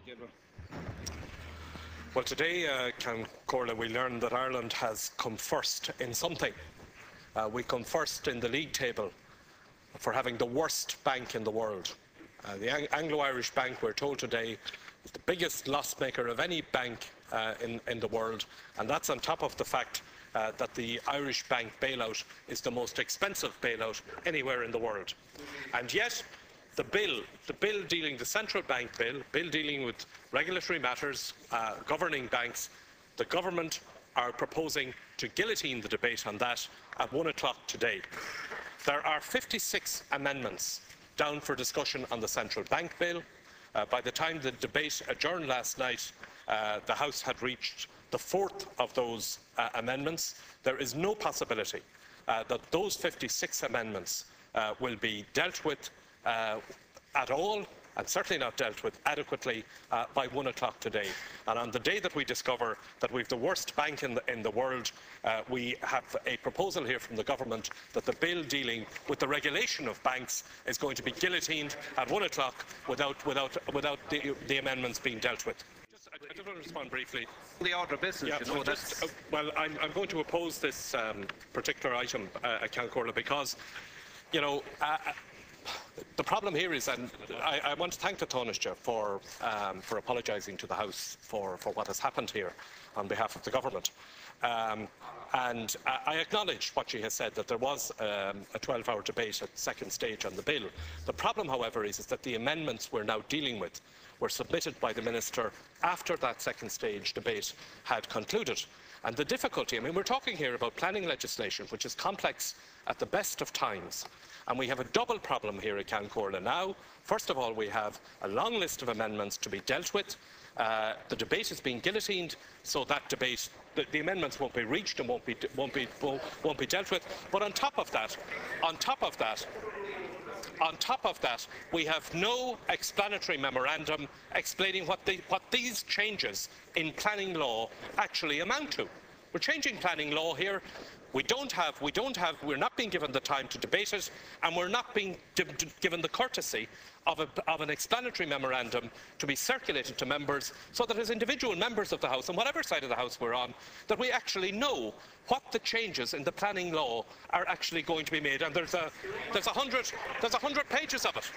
Gilmore. Well, today, Corla, we learned that Ireland has come first in something. We come first in the league table for having the worst bank in the world. The Anglo Irish Bank, we're told today, is the biggest loss maker of any bank in the world, and that's on top of the fact that the Irish Bank bailout is the most expensive bailout anywhere in the world. And yet, the bill dealing, the central bank bill dealing with regulatory matters, governing banks, the government are proposing to guillotine the debate on that at 1 o'clock today. There are 56 amendments down for discussion on the central bank bill. By the time the debate adjourned last night, the House had reached the fourth of those amendments. There is no possibility that those 56 amendments will be dealt with at all, and certainly not dealt with adequately by 1 o'clock today. And on the day that we discover that we've the worst bank in the world, we have a proposal here from the government that the bill dealing with the regulation of banks is going to be guillotined at 1 o'clock without the amendments being dealt with. I just want to respond briefly. The order of business, yeah, you know, well, I'm going to oppose this particular item, Count Corla, because, you know, the problem here is, and I want to thank the Taoiseach for apologising to the House for what has happened here on behalf of the government. And I acknowledge what she has said, that there was a 12-hour debate at second stage on the bill. The problem, however, is that the amendments we're now dealing with were submitted by the Minister after that second stage debate had concluded. And the difficulty, I mean, we're talking here about planning legislation, which is complex at the best of times. And we have a double problem here at Count Corla now. First of all, we have a long list of amendments to be dealt with. The debate is being guillotined, so that debate, the amendments won't be reached and won't be dealt with. But on top of that, we have no explanatory memorandum explaining what these changes in planning law actually amount to. We're changing planning law here. We're not being given the time to debate it, and we're not being given the courtesy of an explanatory memorandum to be circulated to members, so that as individual members of the House, and whatever side of the House we're on, that we actually know what the changes in the planning law are actually going to be made. And there's 100 pages of it.